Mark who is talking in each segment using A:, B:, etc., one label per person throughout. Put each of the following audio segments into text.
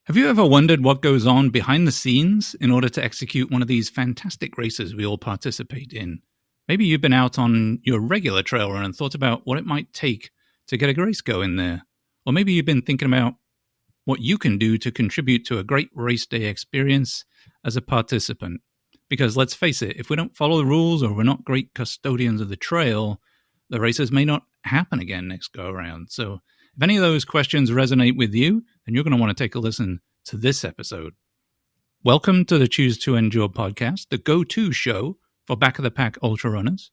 A: Have you ever wondered what goes on behind the scenes in order to execute one of these fantastic races we all participate in? Maybe you've been out on your regular trail run and thought about what it might take to get a race going there. Or maybe you've been thinking about what you can do to contribute to a great race day experience as a participant. Because let's face it, if we don't follow the rules or we're not great custodians of the trail, the races may not happen again next go around. So if any of those questions resonate with you, then you're going to want to take a listen to this episode. Welcome to the Choose to Endure podcast, the go-to show for back-of-the-pack ultra runners.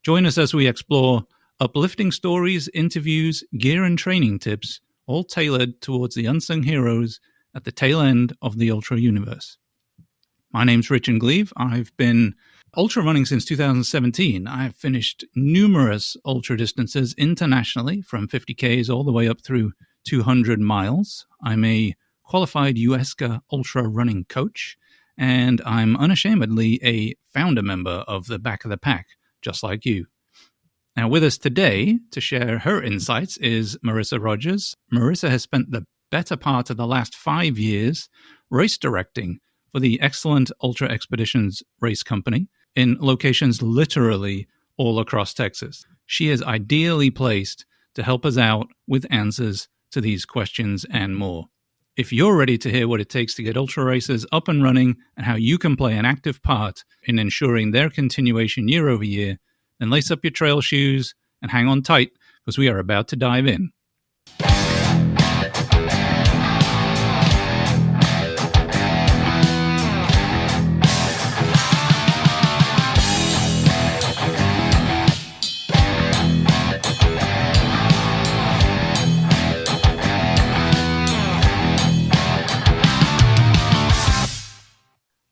A: Join us as we explore uplifting stories, interviews, gear and training tips, all tailored towards the unsung heroes at the tail end of the ultra universe. My name's Rich and Gleave. I've been ultra running since 2017. I've finished numerous ultra distances internationally, from 50Ks all the way up through 200 miles. I'm a qualified USCA ultra running coach, and I'm unashamedly a founder member of the Back of the Pack, just like you. Now, with us today to share her insights is Marisa Rogers. Marisa has spent the better part of the last 5 years race directing for the excellent Ultra Expeditions Race Company in locations literally all across Texas. She is ideally placed to help us out with answers to these questions and more. If you're ready to hear what it takes to get ultra races up and running and how you can play an active part in ensuring their continuation year over year, then lace up your trail shoes and hang on tight, because we are about to dive in.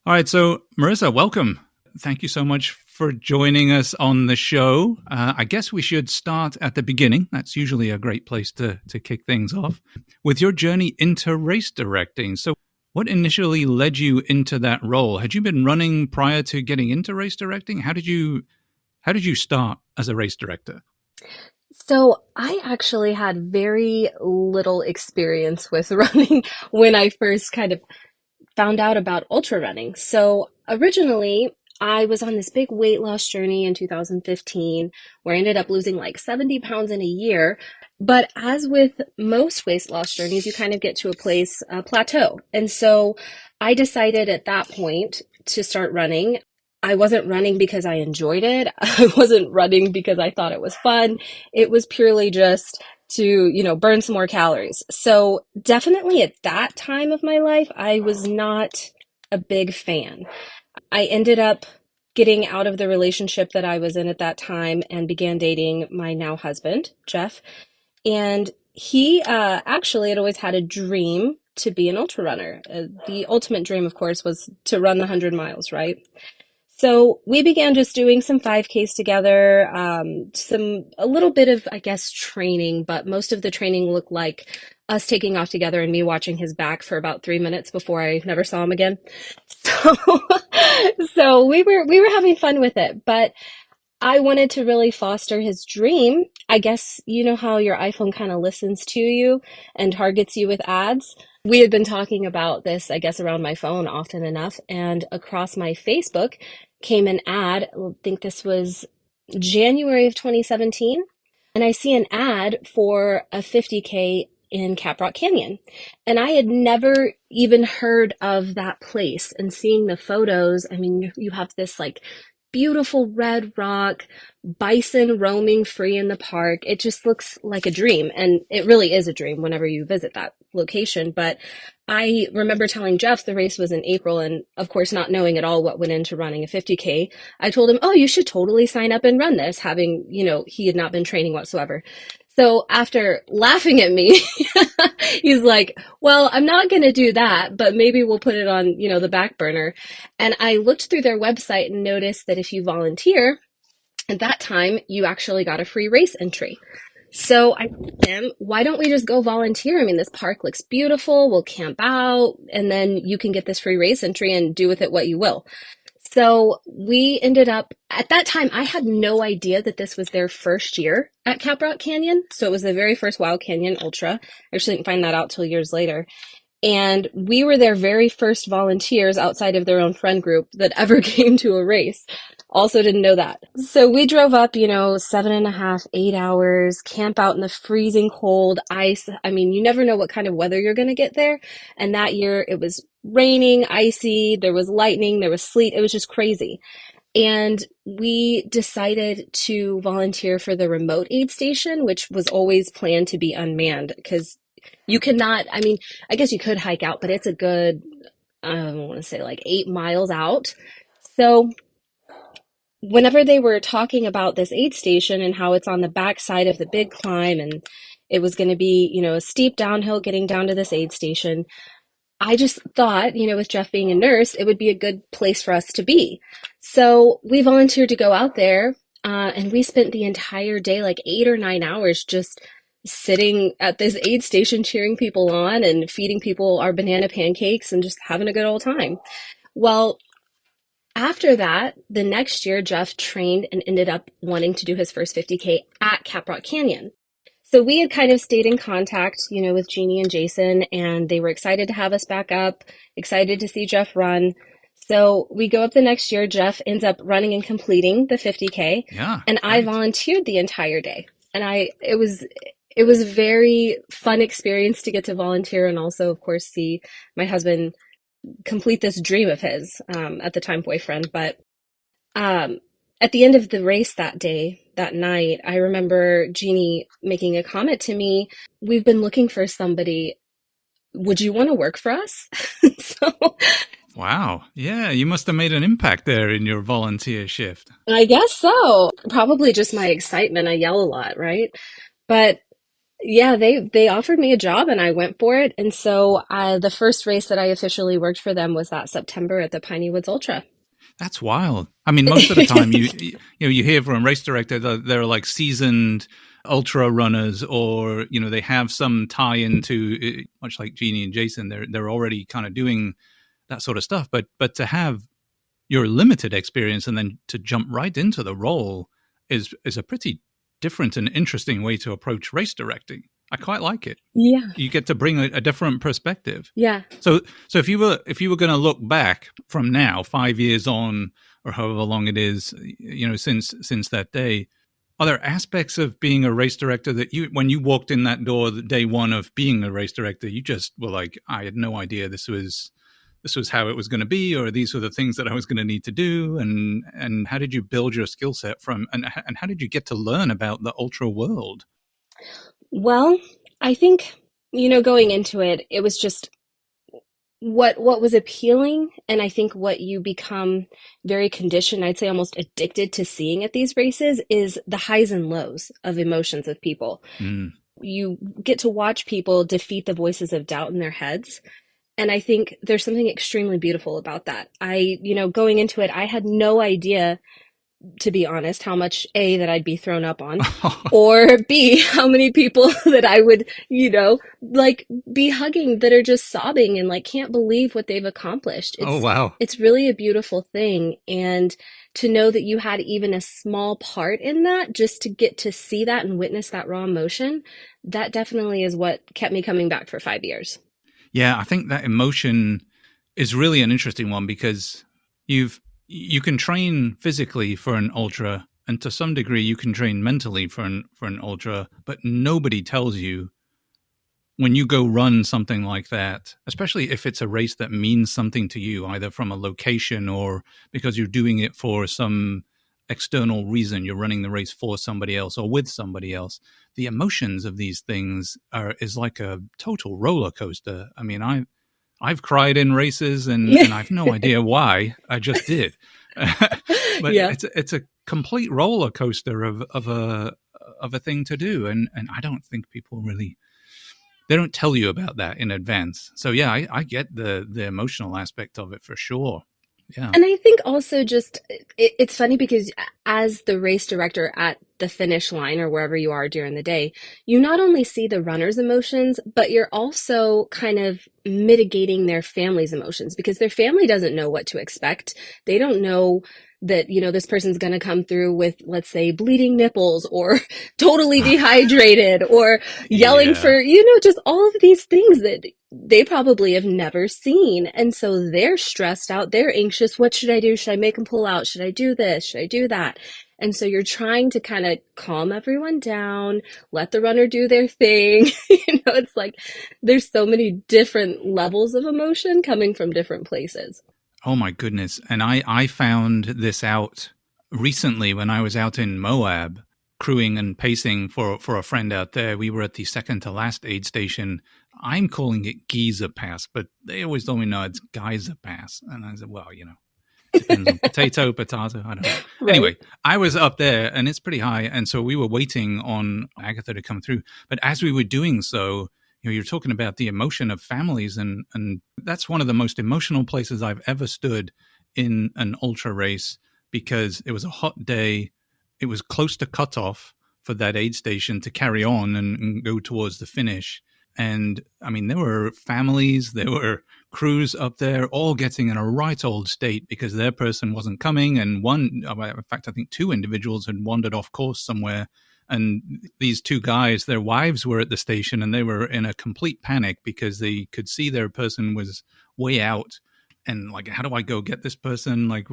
A: All right, so Marisa, welcome. Thank you so much for joining us on the show. I guess we should start at the beginning. That's usually a great place to kick things off with your journey into race directing. So what initially led you into that role? Had you been running prior to getting into race directing? How did you start as a race director?
B: So I actually had very little experience with running when I first kind of found out about ultra running. So originally, I was on this big weight loss journey in 2015 where I ended up losing like 70 pounds in a year. But as with most weight loss journeys, you kind of get to a plateau. And so I decided at that point to start running. I wasn't running because I enjoyed it. I wasn't running because I thought it was fun. It was purely just to, burn some more calories. So definitely at that time of my life, I was not a big fan. I ended up getting out of the relationship that I was in at that time and began dating my now husband, Jeff. And he actually had always had a dream to be an ultra runner. The ultimate dream, of course, was to run the 100 miles, right? So we began just doing some 5Ks together, a little bit of, I guess, training, but most of the training looked like us taking off together and me watching his back for about 3 minutes before I never saw him again. So, so we were having fun with it, but I wanted to really foster his dream. I guess you know how your iPhone kind of listens to you and targets you with ads. We had been talking about this, I guess, around my phone often enough, and across my Facebook came an ad. I think this was January of 2017, and I see an ad for a 50K in Caprock Canyon. And I had never even heard of that place, and seeing the photos, I mean, you have this like beautiful red rock, bison roaming free in the park. It just looks like a dream. And it really is a dream whenever you visit that location. But I remember telling Jeff the race was in April, and of course, not knowing at all what went into running a 50K, I told him, oh, you should totally sign up and run this, having, he had not been training whatsoever. So after laughing at me, he's like, well, I'm not going to do that, but maybe we'll put it on, the back burner. And I looked through their website and noticed that if you volunteer, at that time, you actually got a free race entry. So I told him, why don't we just go volunteer? I mean, this park looks beautiful. We'll camp out, and then you can get this free race entry and do with it what you will. So we ended up, at that time, I had no idea that this was their first year at Caprock Canyon. So it was the very first Wild Canyon Ultra. I actually didn't find that out till years later. And we were their very first volunteers outside of their own friend group that ever came to a race. Also didn't know that. So we drove up, 7.5, 8 hours, camp out in the freezing cold, ice. I mean, you never know what kind of weather you're going to get there. And that year it was raining, icy, there was lightning, there was sleet. It was just crazy. And we decided to volunteer for the remote aid station, which was always planned to be unmanned because you cannot, I mean, I guess you could hike out, but it's a good, I don't want to say like 8 miles out. So whenever they were talking about this aid station and how it's on the back side of the big climb and it was going to be, a steep downhill getting down to this aid station, I just thought, with Jeff being a nurse, it would be a good place for us to be. So we volunteered to go out there, and we spent the entire day, like 8 or 9 hours, just sitting at this aid station, cheering people on and feeding people our banana pancakes and just having a good old time. Well, after that, the next year, Jeff trained and ended up wanting to do his first 50K at Caprock Canyon. So we had kind of stayed in contact, with Jeannie and Jason, and they were excited to have us back up, excited to see Jeff run. So we go up the next year. Jeff ends up running and completing the 50K,
A: Yeah,
B: and I
A: great.
B: volunteered the entire day. And it was a very fun experience to get to volunteer and also, of course, see my husband complete this dream of his, at the time boyfriend. But um, at the end of the race that day, that night, I remember Jeannie making a comment to me. We've been looking for somebody. Would you want to work for us? So
A: Wow. Yeah, you must have made an impact there in your volunteer shift.
B: I guess so. Probably just my excitement. I yell a lot, right? But yeah, they offered me a job and I went for it. And so the first race that I officially worked for them was that September at the Piney Woods Ultra.
A: That's wild. I mean, most of the time you hear from a race director that they're like seasoned ultra runners, or they have some tie into much like Jeannie and Jason. They're already kind of doing that sort of stuff. But to have your limited experience and then to jump right into the role is a pretty different and interesting way to approach race directing. I quite like it.
B: Yeah.
A: You get to bring a different perspective.
B: Yeah.
A: So if you were going to look back from now, 5 years on, or however long it is, since that day, are there aspects of being a race director that when you walked in that door, the day one of being a race director, you just were like, I had no idea this was how it was going to be, or these were the things that I was going to need to do, and how did you build your skill set and how did you get to learn about the ultra world?
B: Well, I think, going into it, it was just what was appealing, and I think what you become very conditioned, I'd say almost addicted to seeing at these races is the highs and lows of emotions of people.
A: Mm.
B: You get to watch people defeat the voices of doubt in their heads. And I think there's something extremely beautiful about that. Going into it, I had no idea, to be honest, how much A, that I'd be thrown up on, or B, how many people that I would, like be hugging that are just sobbing and like can't believe what they've accomplished.
A: Oh,
B: It's
A: wow.
B: it's really a beautiful thing. And to know that you had even a small part in that, just to get to see that and witness that raw emotion, that definitely is what kept me coming back for 5 years.
A: Yeah, I think that emotion is really an interesting one because you can train physically for an ultra, and to some degree you can train mentally for an ultra, but nobody tells you when you go run something like that, especially if it's a race that means something to you, either from a location or because you're doing it for some external reason, you're running the race for somebody else or with somebody else. The emotions of these things is like a total roller coaster. I mean, I've cried in races and I've no idea why. I just did. But
B: Yeah.
A: it's a complete roller coaster of a thing to do, and I don't think people really, they don't tell you about that in advance. So yeah, I get the emotional aspect of it for sure. Yeah.
B: And I think also just it's funny because as the race director at the finish line or wherever you are during the day, you not only see the runner's emotions, but you're also kind of mitigating their family's emotions because their family doesn't know what to expect. They don't know that, this person's going to come through with, let's say, bleeding nipples or totally dehydrated or yelling
A: Yeah.
B: for, just all of these things that they probably have never seen. And so they're stressed out. They're anxious. What should I do? Should I make them pull out? Should I do this? Should I do that? And so you're trying to kind of calm everyone down, let the runner do their thing. It's like there's so many different levels of emotion coming from different places.
A: Oh my goodness. And I found this out recently when I was out in Moab crewing and pacing for a friend out there. We were at the second to last aid station. I'm calling it Giza Pass, but they always told me no, it's Geyser Pass. And I said, well, depends on potato, I don't know.
B: Right.
A: Anyway, I was up there and it's pretty high. And so we were waiting on Agatha to come through. But as we were doing so, you're talking about the emotion of families, and that's one of the most emotional places I've ever stood in an ultra race, because it was a hot day. It was close to cutoff for that aid station to carry on and go towards the finish. And I mean, there were families, there were crews up there all getting in a right old state because their person wasn't coming. And one, in fact, I think two individuals had wandered off course somewhere. And these two guys, their wives were at the station and they were in a complete panic because they could see their person was way out. And like, how do I go get this person? Like,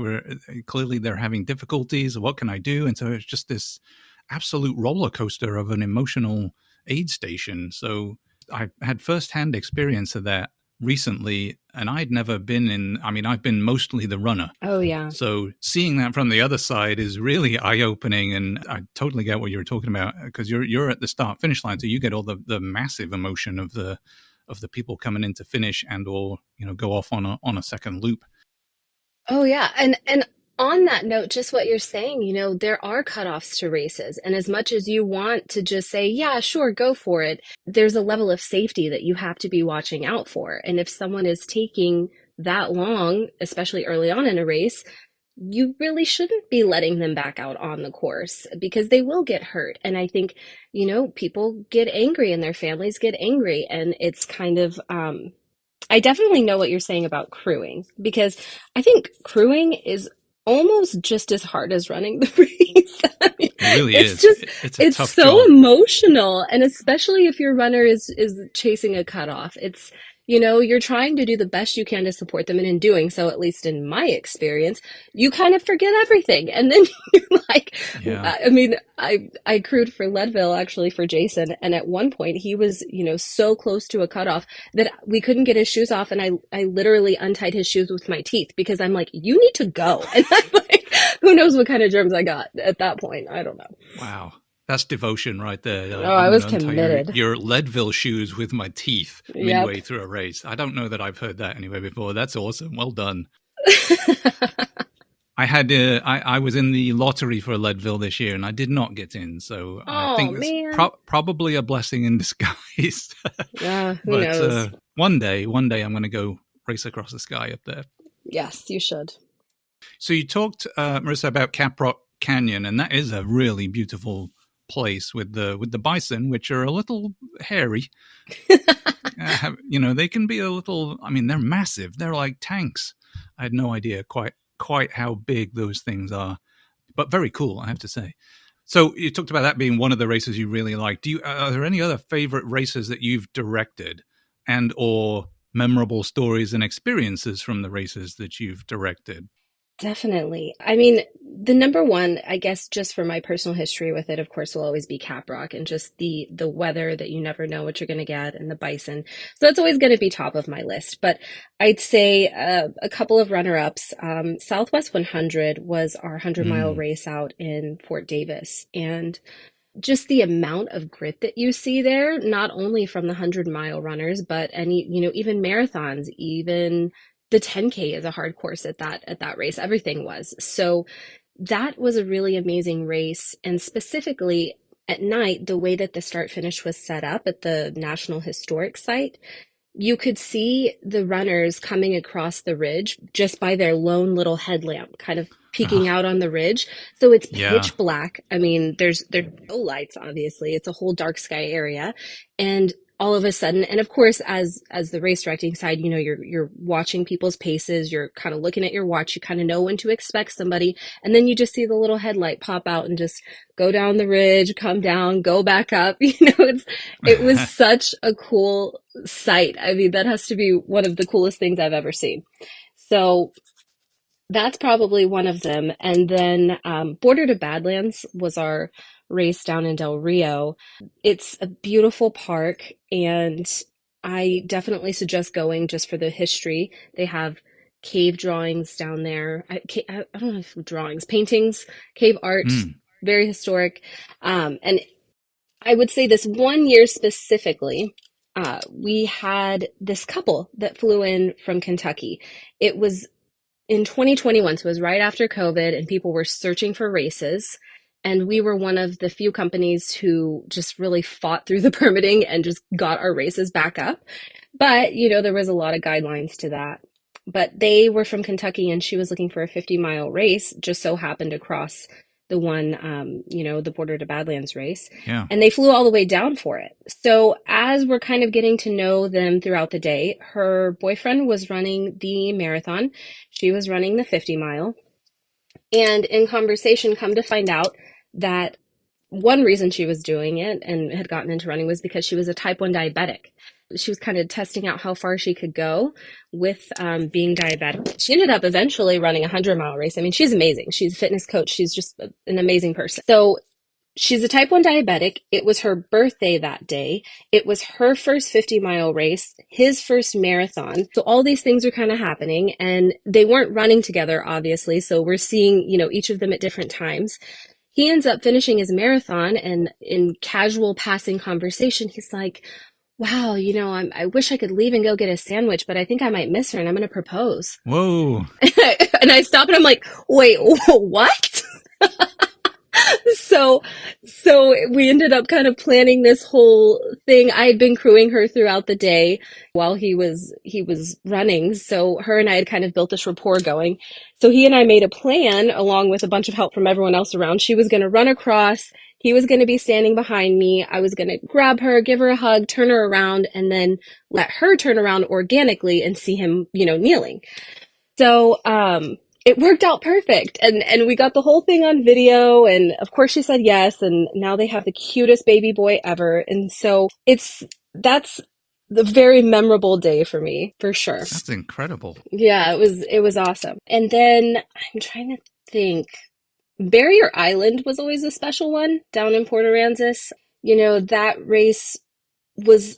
A: clearly they're having difficulties. What can I do? And so it's just this absolute roller coaster of an emotional aid station. So I had firsthand experience of that recently, and I'd never been in, I've been mostly the runner.
B: Oh, yeah.
A: So seeing that from the other side is really eye-opening, and I totally get what you were talking about, because you're at the start-finish line, so you get all the massive emotion of the people coming in to finish and or go off on a second loop.
B: Oh, yeah. And on that note, just what you're saying, there are cutoffs to races. And as much as you want to just say, yeah, sure, go for it, there's a level of safety that you have to be watching out for. And if someone is taking that long, especially early on in a race, you really shouldn't be letting them back out on the course because they will get hurt. And I think, people get angry and their families get angry. And it's kind of, I definitely know what you're saying about crewing, because I think crewing is almost just as hard as running the race.
A: It really
B: It's
A: is.
B: just,
A: It's a
B: it's
A: tough
B: so
A: job.
B: emotional. And especially if your runner is chasing a cutoff, you're trying to do the best you can to support them. And in doing so, at least in my experience, you kind of forget everything. And then you're like,
A: Yeah.
B: I crewed for Leadville actually for Jason. And at one point he was, so close to a cutoff that we couldn't get his shoes off. And I literally untied his shoes with my teeth because I'm like, you need to go. And I'm like, who knows what kind of germs I got at that point. I don't know.
A: Wow. That's devotion right there.
B: Oh, I
A: I'm going
B: was
A: to untie
B: committed.
A: your Leadville shoes with my teeth
B: Yep.
A: midway through a race. I don't know that I've heard that anywhere before. That's awesome. Well done. I had I was in the lottery for Leadville this year, and I did not get in. So I
B: Oh,
A: think it's
B: man.
A: probably a blessing in disguise.
B: Yeah, who
A: But
B: knows?
A: one day, I'm going to go race across the sky up there.
B: Yes, you should.
A: So you talked, Marissa, about Caprock Canyon, and that is a really beautiful place with the bison, which are a little hairy. They can be a little. They're massive. They're like tanks. I had no idea quite how big those things are, but very cool, I have to say. So you talked about that being one of the races you really like. Are there any other favorite races that you've directed, and or memorable stories and experiences from the races that you've directed?
B: Definitely. The number one, I guess, just for my personal history with it, of course, will always be Caprock and just the weather that you never know what you're going to get and the bison. So that's always going to be top of my list. But I'd say a couple of runner-ups. Southwest 100 was our 100-mile
A: Mm,
B: race out in Fort Davis, and just the amount of grit that you see there, not only from the 100-mile runners, but even marathons, even the 10K is a hard course at that race. Everything was. So that was a really amazing race. And specifically at night, the way that the start finish was set up at the National Historic Site, you could see the runners coming across the ridge just by their lone little headlamp kind of peeking
A: uh,
B: out on the ridge. So it's
A: yeah.
B: pitch black. There's no lights, obviously. It's a whole dark sky area. And all of a sudden, and of course, as the race directing side, you're watching people's paces, you're kind of looking at your watch, you kind of know when to expect somebody, and then you just see the little headlight pop out and just go down the ridge, come down, go back up. It was such a cool sight. I mean, that has to be one of the coolest things I've ever seen. So that's probably one of them. And then Border to Badlands was our race down in Del Rio. It's a beautiful park, and I definitely suggest going just for the history. They have cave drawings down there. I don't know if drawings, paintings, cave art,
A: Mm.
B: very historic. And I would say this one year specifically, we had this couple that flew in from Kentucky. It was in 2021, so it was right after COVID, and people were searching for races. And we were one of the few companies who just really fought through the permitting and just got our races back up. But, there was a lot of guidelines to that. But they were from Kentucky, and she was looking for a 50-mile race, just so happened to cross the one, the Border to Badlands race.
A: Yeah.
B: And they flew all the way down for it. So as we're kind of getting to know them throughout the day, her boyfriend was running the marathon. She was running the 50-mile. And in conversation, come to find out that one reason she was doing it and had gotten into running was because she was a type 1 diabetic. She was kind of testing out how far she could go with being diabetic. She ended up eventually running a 100-mile race. I mean, she's amazing. She's a fitness coach. She's just an amazing person. So she's a type 1 diabetic. It was her birthday that day. It was her first 50-mile race, his first marathon. So all these things are kind of happening, and they weren't running together, obviously. So we're seeing, each of them at different times. He ends up finishing his marathon, and in casual passing conversation, he's like, wow, I wish I could leave and go get a sandwich, but I think I might miss her and I'm going to propose.
A: Whoa.
B: And I stop and I'm like, wait, what? So we ended up kind of planning this whole thing. I had been crewing her throughout the day while he was running. So her and I had kind of built this rapport going. So he and I made a plan along with a bunch of help from everyone else around. She was going to run across. He was going to be standing behind me. I was going to grab her, give her a hug, turn her around, and then let her turn around organically and see him, kneeling. So, it worked out perfect, and we got the whole thing on video, and of course she said yes, and now they have the cutest baby boy ever, and so that's the very memorable day for me, for sure.
A: That's incredible.
B: Yeah, it was awesome. And then I'm trying to think. Barrier Island was always a special one down in Port Aransas. That race was,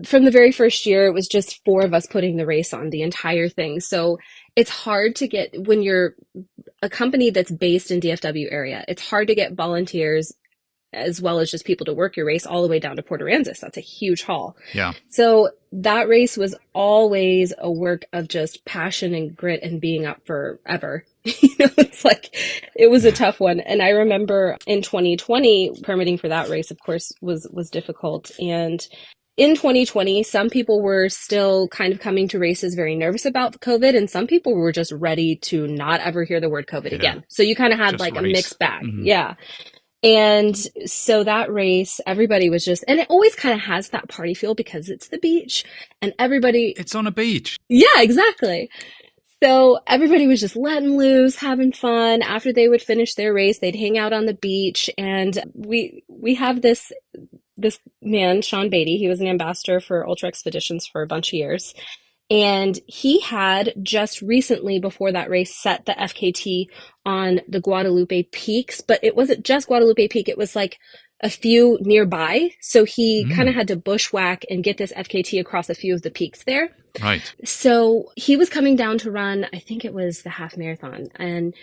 B: from the very first year, it was just four of us putting the race on, the entire thing. So it's hard to get, when you're a company that's based in DFW area, it's hard to get volunteers as well as just people to work your race all the way down to Port Aransas. That's a huge haul.
A: Yeah.
B: So that race was always a work of just passion and grit and being up forever. It's like, it was a tough one. And I remember in 2020, permitting for that race, of course, was difficult. And in 2020, some people were still kind of coming to races very nervous about COVID, and some people were just ready to not ever hear the word COVID again. So you kind of had
A: Just
B: like
A: race.
B: a mixed bag.
A: Mm-hmm.
B: Yeah. And so that race, everybody was just, and it always kind of has that party feel because it's the beach and everybody.
A: It's on a beach.
B: Yeah, exactly. So everybody was just letting loose, having fun. After they would finish their race, they'd hang out on the beach. And we have this man, Sean Beatty. He was an ambassador for Ultra Expeditions for a bunch of years. And he had just recently, before that race, set the FKT on the Guadalupe Peaks, but it wasn't just Guadalupe Peak. It was like a few nearby. So he kind of had to bushwhack and get this FKT across a few of the peaks there.
A: Right.
B: So he was coming down to run, I think it was the half marathon, and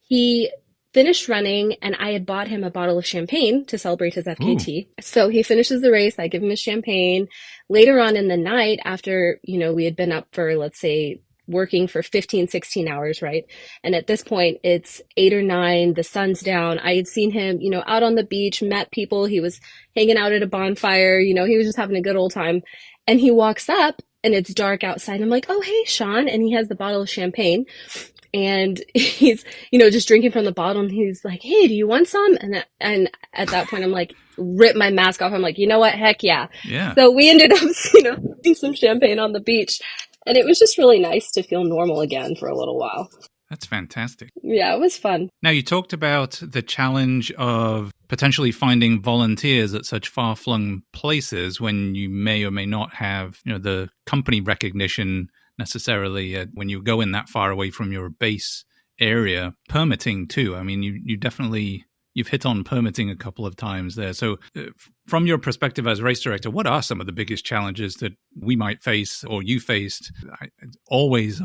B: he finished running, and I had bought him a bottle of champagne to celebrate his FKT. Ooh. So he finishes the race. I give him his champagne. Later on in the night, after, we had been up for, let's say, working for 15, 16 hours, right? And at this point, it's 8 or 9, the sun's down. I had seen him, out on the beach, met people. He was hanging out at a bonfire. He was just having a good old time. And he walks up and it's dark outside. I'm like, oh, hey, Sean. And he has the bottle of champagne and he's, just drinking from the bottle and he's like, hey, do you want some? And at that point, I'm like, rip my mask off. I'm like, you know what? Heck yeah.
A: Yeah,
B: So we ended up, having some champagne on the beach. And it was just really nice to feel normal again for a little while.
A: that's fantastic.
B: Yeah, it was fun.
A: Now, you talked about the challenge of potentially finding volunteers at such far-flung places when you may or may not have, the company recognition necessarily when you go in that far away from your base area. Permitting too. I mean, you definitely you've hit on permitting a couple of times there. So, from your perspective as race director, what are some of the biggest challenges that we might face or you faced? Always,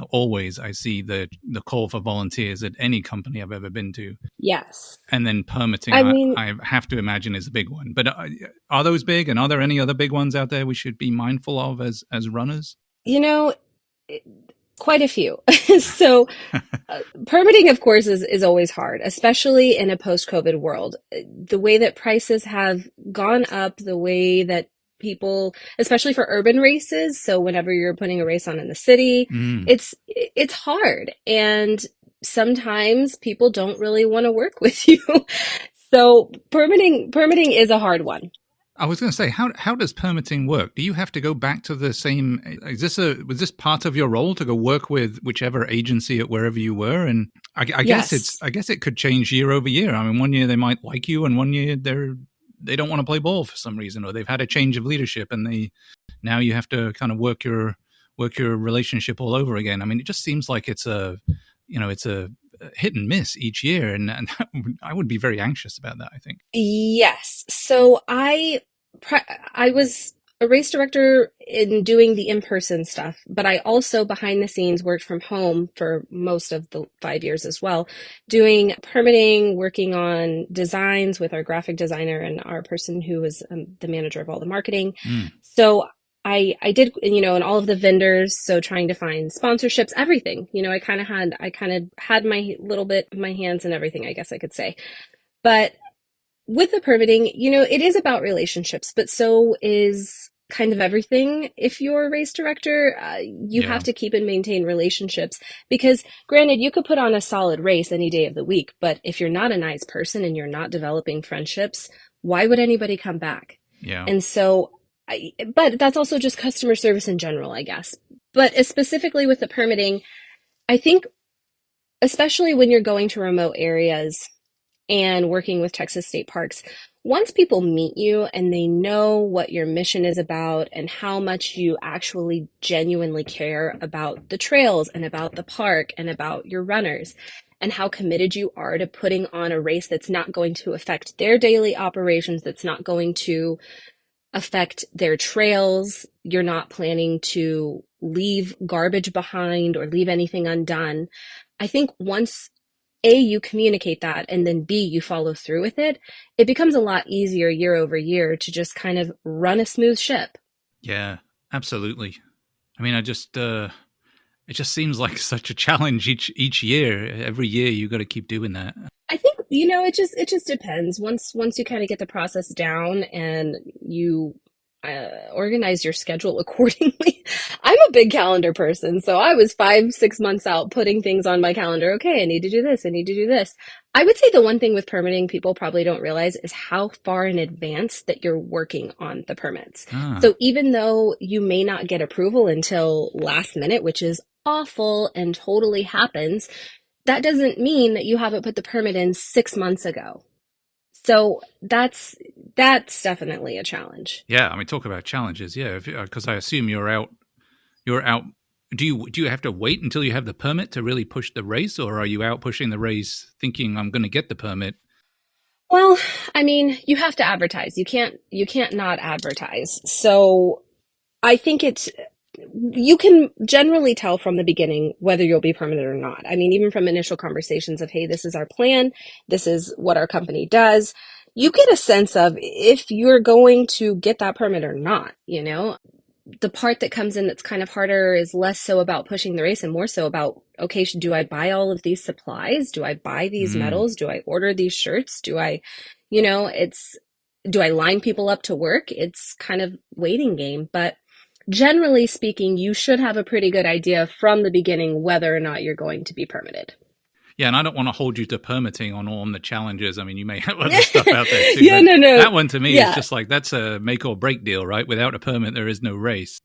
A: I see the call for volunteers at any company I've ever been to.
B: Yes.
A: And then permitting,
B: I mean,
A: I have to imagine, is a big one. But are those big? And are there any other big ones out there we should be mindful of as runners?
B: you know, quite a few. So permitting, of course, is always hard, especially in a post-COVID world. The way that prices have gone up, the way that people, especially for urban races, so whenever you're putting a race on in the city,
A: Mm.
B: it's hard. And sometimes people don't really want to work with you. So permitting is a hard one.
A: I was going to say, how does permitting work? Do you have to go back to the same? Was this part of your role to go work with whichever agency at wherever you were? And I guess
B: Yes.
A: I guess it could change year over year. I mean, one year they might like you, and one year they don't want to play ball for some reason, or they've had a change of leadership, and now you have to kind of work your relationship all over again. I mean, it just seems like it's a hit and miss each year, and I would be very anxious about that, I think.
B: Yes. So I was a race director in doing the in-person stuff, but I also behind the scenes worked from home for most of the 5 years as well, doing permitting, working on designs with our graphic designer and our person who was the manager of all the marketing.
A: Mm.
B: So I did, and all of the vendors. So trying to find sponsorships, everything, I kind of had my little bit, my hands in everything, I guess I could say. But with the permitting, it is about relationships, but so is kind of everything. If you're a race director, you
A: Yeah.
B: have to keep and maintain relationships because granted, you could put on a solid race any day of the week, but if you're not a nice person and you're not developing friendships, why would anybody come back?
A: Yeah.
B: And so, but that's also just customer service in general, I guess. But specifically with the permitting, I think, especially when you're going to remote areas, and working with Texas state parks, once people meet you and they know what your mission is about and how much you actually genuinely care about the trails and about the park and about your runners and how committed you are to putting on a race that's not going to affect their daily operations, that's not going to affect their trails, you're not planning to leave garbage behind or leave anything undone. I think once A, you communicate that, and then B, you follow through with it, it becomes a lot easier year over year to just kind of run a smooth ship.
A: Yeah, absolutely. I mean, it just seems like such a challenge each year. Every year you got to keep doing that.
B: I think, it just depends. Once you kind of get the process down and you organize your schedule accordingly. I'm a big calendar person, so I was 5, 6 months out putting things on my calendar. Okay, I need to do this. I need to do this. I would say the one thing with permitting people probably don't realize is how far in advance that you're working on the permits.
A: Ah,
B: So even though you may not get approval until last minute, which is awful and totally happens, that doesn't mean that you haven't put the permit in 6 months ago. So that's definitely a challenge.
A: yeah. I mean, talk about challenges. Yeah, because I assume you're out. You're out. Do you have to wait until you have the permit to really push the race, or are you out pushing the race thinking I'm going to get the permit?
B: Well, I mean, you have to advertise. You can't not advertise. So I think you can generally tell from the beginning whether you'll be permitted or not. I mean, even from initial conversations of, hey, this is our plan, this is what our company does, you get a sense of if you're going to get that permit or not. The part that comes in that's kind of harder is less so about pushing the race and more so about, okay, do I buy all of these supplies? Do I buy these
A: Mm,
B: medals? Do I order these shirts? You know, it's, do I line people up to work? It's kind of waiting game, but generally speaking, you should have a pretty good idea from the beginning whether or not you're going to be permitted.
A: Yeah, and I don't want to hold you to permitting on the challenges. I mean, you may have other stuff out there too,
B: Yeah,
A: but
B: no, no.
A: that one to me is
B: Yeah.
A: just like that's a make or break deal, right? Without a permit, there is no race.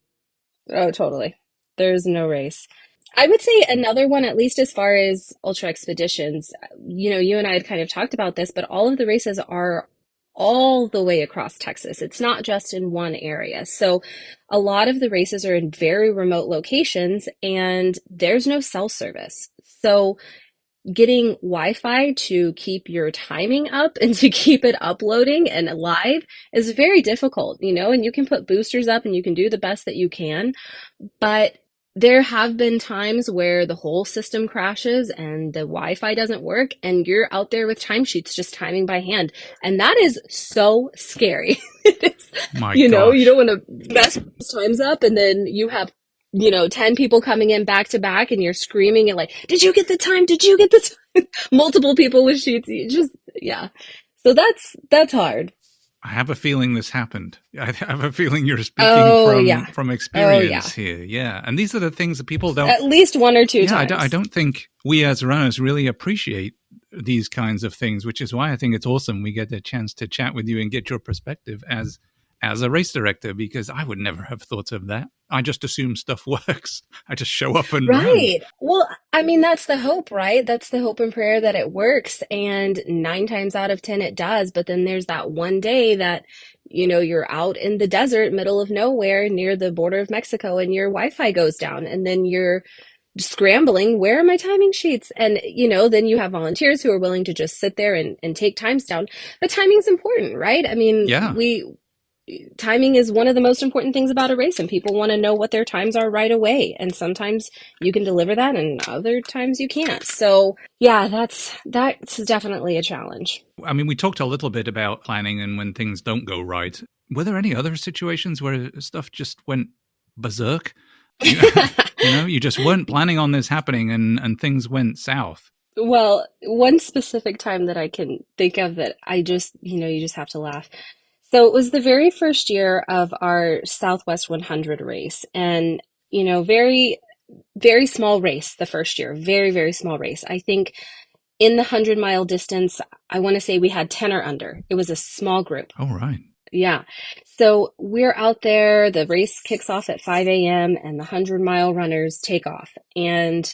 B: Oh, totally. There's no race. I would say another one, at least as far as ultra expeditions, you and I had kind of talked about this, but all of the races are all the way across Texas. It's not just in one area. So a lot of the races are in very remote locations and there's no cell service. So getting Wi-Fi to keep your timing up and to keep it uploading and live is very difficult, and you can put boosters up and you can do the best that you can, but there have been times where the whole system crashes and the Wi-Fi doesn't work and you're out there with timesheets just timing by hand. And that is so scary. It's,
A: My
B: you don't
A: gosh.
B: want to mess times up and then you have 10 people coming in back to back and you're screaming at like, did you get the time? Did you get the time? Multiple people with sheets. Yeah. So that's hard.
A: I have a feeling this happened. I have a feeling you're speaking
B: Oh, yeah.
A: from
B: Oh, yeah.
A: experience here. Yeah, and these are the things that people don't.
B: At least one or two
A: Yeah, I
B: times.
A: don't think we as runners really appreciate these kinds of things, which is why I think it's awesome we get the chance to chat with you and get your perspective as a race director, because I would never have thought of that. I just assume stuff works. I just show up and run.
B: Right. Well, I mean, that's the hope, right? That's the hope and prayer that it works. And 9 times out of 10, it does. But then there's that one day that, you're out in the desert, middle of nowhere near the border of Mexico and your Wi-Fi goes down and then you're scrambling. Where are my timing sheets? And, then you have volunteers who are willing to just sit there and take times down. But timing's important, right? I mean,
A: Yeah.
B: timing is one of the most important things about a race and people want to know what their times are right away, and sometimes you can deliver that and other times you can't. So yeah, that's definitely a challenge.
A: I mean, we talked a little bit about planning and when things don't go right. Were there any other situations where stuff just went berserk? You know, you just weren't planning on this happening and things went south.
B: Well, one specific time that I can think of that I just, you just have to laugh. So it was the very first year of our Southwest 100 race, and very very small race the first year, very very small race. I think in the 100-mile distance, I want to say we had 10 or under. It was a small group.
A: Oh, right.
B: Yeah. So we're out there. The race kicks off at 5 a.m. and the 100-mile runners take off. And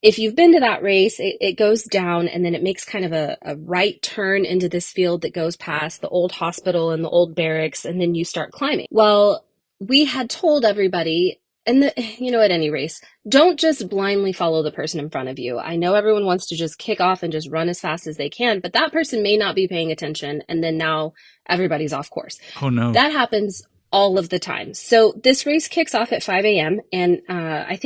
B: if you've been to that race, it goes down and then it makes kind of a right turn into this field that goes past the old hospital and the old barracks, and then you start climbing. Well, we had told everybody, and at any race, don't just blindly follow the person in front of you. I know everyone wants to just kick off and just run as fast as they can, but that person may not be paying attention, and then now everybody's off course.
A: Oh, no.
B: That happens all of the time. So this race kicks off at 5 a.m. and I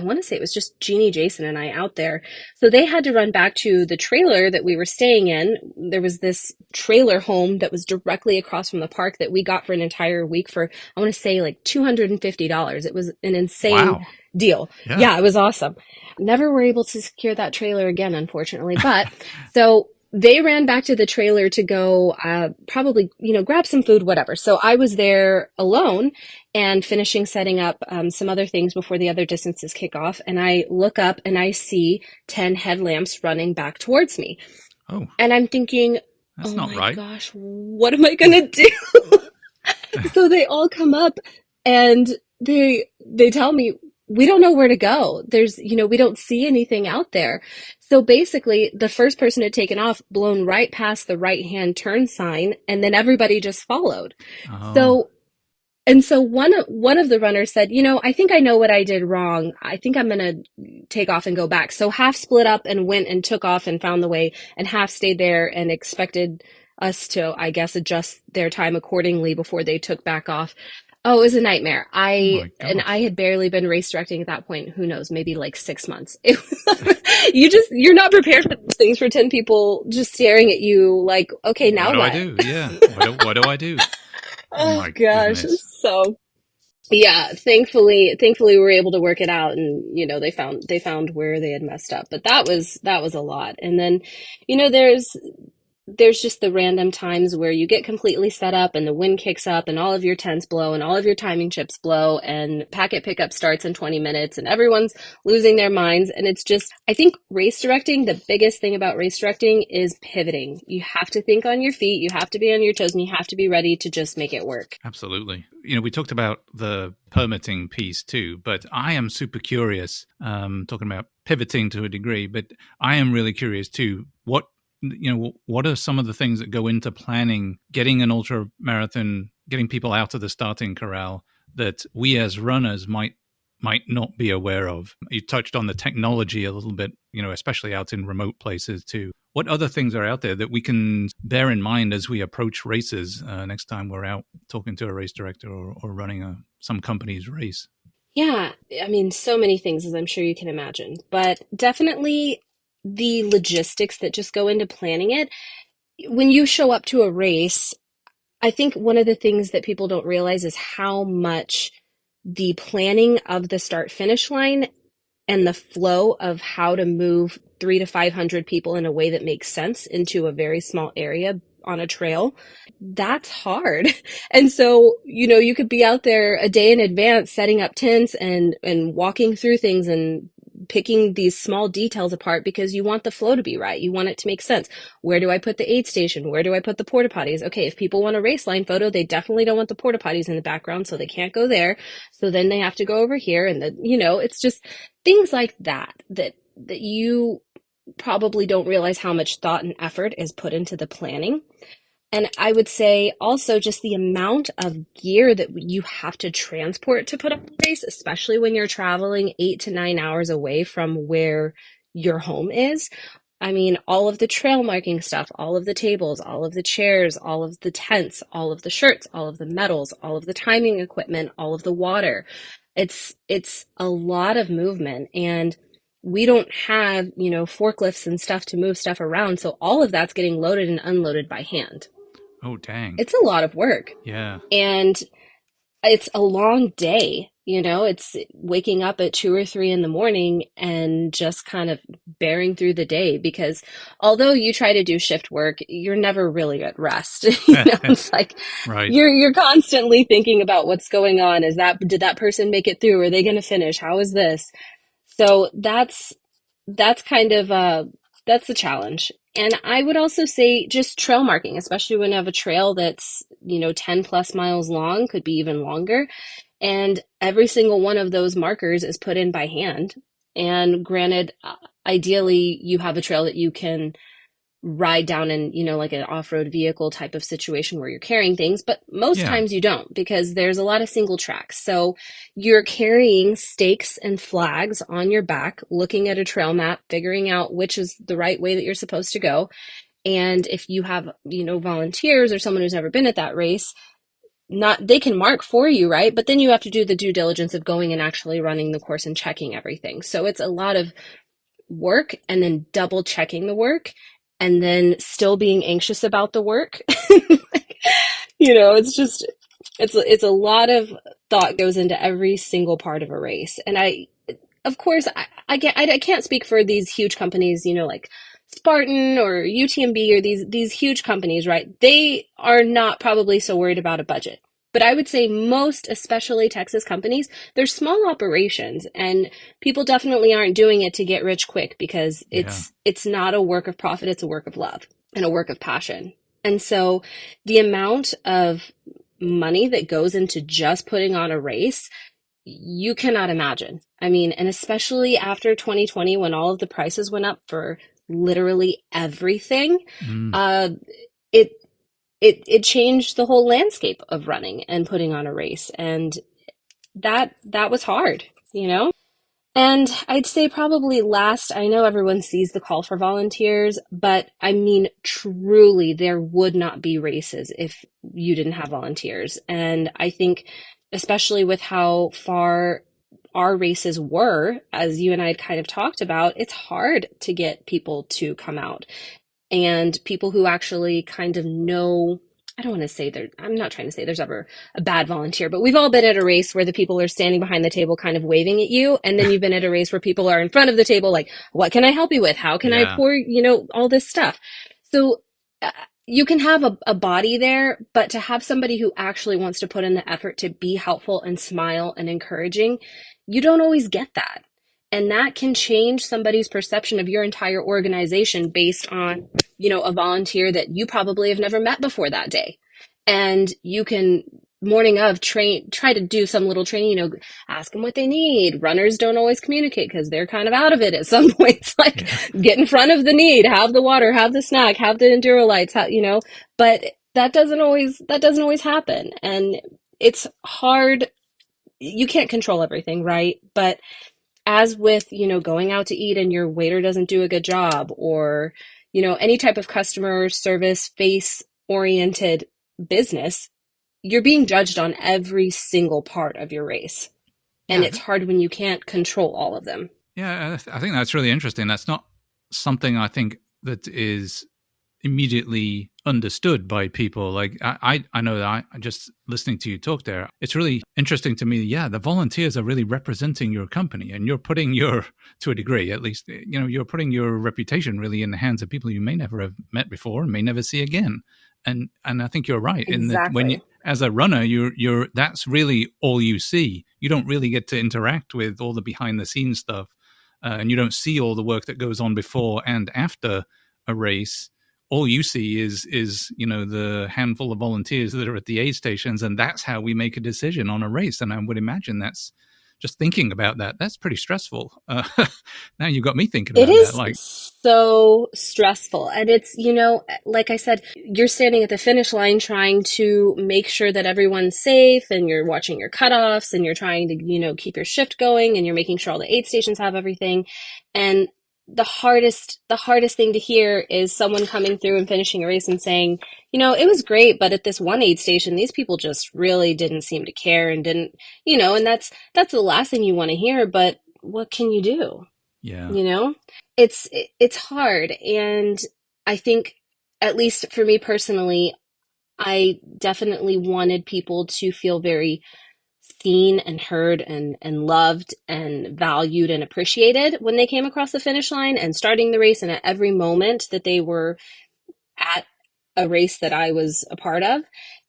B: want to say it was just Jeannie, Jason, and I out there. So they had to run back to the trailer that we were staying in. There was this trailer home that was directly across from the park that we got for an entire week for, I want to say like $250. It was an insane deal. Yeah, it was awesome. Never were able to secure that trailer again, unfortunately. But so they ran back to the trailer to go probably, grab some food, whatever. So I was there alone and finishing setting up some other things before the other distances kick off. And I look up and I see 10 headlamps running back towards me.
A: Oh.
B: And I'm thinking,
A: that's
B: oh
A: not
B: my
A: right.
B: gosh, what am I going to do? So they all come up and they tell me, we don't know where to go. There's, we don't see anything out there. So basically, the first person had taken off, blown right past the right-hand turn sign, and then everybody just followed.
A: Oh.
B: So one of the runners said, I think I know what I did wrong. I think I'm going to take off and go back. So half split up and went and took off and found the way, and half stayed there and expected us to, I guess, adjust their time accordingly before they took back off. Oh, it was a nightmare. I had barely been race directing at that point. Who knows? Maybe like 6 months. You're not prepared for these things, for 10 people just staring at you like, okay, now what?
A: What do I do? Yeah. What do I do?
B: Oh
A: my
B: gosh.
A: goodness.
B: So yeah, thankfully we were able to work it out, and they found where they had messed up. But that was a lot. And then, there's there's just the random times where you get completely set up and the wind kicks up and all of your tents blow and all of your timing chips blow and packet pickup starts in 20 minutes and everyone's losing their minds. And it's just, I think race directing, the biggest thing about race directing is pivoting. You have to think on your feet, you have to be on your toes, and you have to be ready to just make it work.
A: Absolutely. We talked about the permitting piece too, but I am super curious, talking about pivoting to a degree, but I am really curious too. What are some of the things that go into planning, getting an ultra marathon, getting people out of the starting corral that we as runners might not be aware of? You touched on the technology a little bit, especially out in remote places too. What other things are out there that we can bear in mind as we approach races next time we're out talking to a race director or running some company's race?
B: Yeah, I mean, so many things, as I'm sure you can imagine, but definitely the logistics that just go into planning it. When you show up to a race, I think one of the things that people don't realize is how much the planning of the start finish line and the flow of how to move 300 to 500 people in a way that makes sense into a very small area on a trail, that's hard. And so, you could be out there a day in advance setting up tents and walking through things and picking these small details apart because you want the flow to be right. You want it to make sense. Where do I put the aid station? Where do I put the porta-potties? Okay, if people want a race line photo, they definitely don't want the porta-potties in the background, so they can't go there. So then they have to go over here. And it's just things like that you probably don't realize how much thought and effort is put into the planning. And I would say also just the amount of gear that you have to transport to put on a race, especially when you're traveling 8 to 9 hours away from where your home is. I mean, all of the trail marking stuff, all of the tables, all of the chairs, all of the tents, all of the shirts, all of the medals, all of the timing equipment, all of the water. It's a lot of movement, and we don't have, forklifts and stuff to move stuff around. So all of that's getting loaded and unloaded by hand.
A: Oh, dang.
B: It's a lot of work.
A: Yeah.
B: And it's a long day. It's waking up at 2 or 3 in the morning and just kind of bearing through the day, because although you try to do shift work, you're never really at rest. It's like
A: Right.
B: you're constantly thinking about what's going on. Did that person make it through? Are they going to finish? How is this? So that's kind of that's the challenge. And I would also say just trail marking, especially when you have a trail that's 10 plus miles long, could be even longer. And every single one of those markers is put in by hand. And granted, ideally you have a trail that you can ride down in, like an off-road vehicle type of situation where you're carrying things, but most times you don't, because there's a lot of single tracks. So you're carrying stakes and flags on your back, looking at a trail map, figuring out which is the right way that you're supposed to go. And if you have, volunteers or someone who's never been at that race, they can mark for you, right? But then you have to do the due diligence of going and actually running the course and checking everything. So it's a lot of work, and then double checking the work, and then still being anxious about the work. It's a lot of thought goes into every single part of a race. And of course, I can't speak for these huge companies, like Spartan or UTMB or these huge companies, right? They are not probably so worried about a budget. But I would say most, especially Texas companies, they're small operations, and people definitely aren't doing it to get rich quick, because it's not a work of profit, it's a work of love and a work of passion. And so the amount of money that goes into just putting on a race, you cannot imagine. I mean, and especially after 2020, when all of the prices went up for literally everything, it changed the whole landscape of running and putting on a race. And that was hard, And I'd say probably last, I know everyone sees the call for volunteers, but I mean, truly, there would not be races if you didn't have volunteers. And I think, especially with how far our races were, as you and I had kind of talked about, it's hard to get people to come out. And people who actually kind of know, I don't want to say I'm not trying to say there's ever a bad volunteer, but we've all been at a race where the people are standing behind the table kind of waving at you. And then you've been at a race where people are in front of the table like, what can I help you with? How can I pour, all this stuff. So uh, you can have a body there, but to have somebody who actually wants to put in the effort to be helpful and smile and encouraging, you don't always get that. And that can change somebody's perception of your entire organization based on, a volunteer that you probably have never met before that day. And you can morning of try to do some little training, ask them what they need. Runners don't always communicate because they're kind of out of it at some points. Like,
A: Yeah.
B: get in front of the need, have the water, have the snack, have the enduro lights, but that doesn't always happen. And it's hard. You can't control everything, right? But as with, going out to eat and your waiter doesn't do a good job, or, any type of customer service face oriented business, you're being judged on every single part of your race. And
A: Yeah.
B: it's hard when you can't control all of them.
A: Yeah, I think that's really interesting. That's not something I think that is immediately understood by people. Like I know that I just listening to you talk there, it's really interesting to me. Yeah, the volunteers are really representing your company, and you're putting to a degree at least, you're putting your reputation really in the hands of people you may never have met before and may never see again. And I think you're right in that when you,
B: Exactly.
A: as a runner, you're that's really all you see. You don't really get to interact with all the behind the scenes stuff, and you don't see all the work that goes on before and after a race. All you see is the handful of volunteers that are at the aid stations, and that's how we make a decision on a race. And I would imagine that's just thinking about that. That's pretty stressful. Now you got me thinking
B: It
A: about that.
B: is
A: Like,
B: so stressful. And it's, like I said, you're standing at the finish line trying to make sure that everyone's safe, and you're watching your cutoffs, and you're trying to, keep your shift going, and you're making sure all the aid stations have everything. And the hardest thing to hear is someone coming through and finishing a race and saying, it was great, but at this one aid station, these people just really didn't seem to care and didn't, and that's the last thing you want to hear, but what can you do?
A: yeah,
B: you know it's hard. And I think, at least for me personally, I definitely wanted people to feel very seen and heard and loved and valued and appreciated when they came across the finish line and starting the race, and at every moment that they were at a race that I was a part of.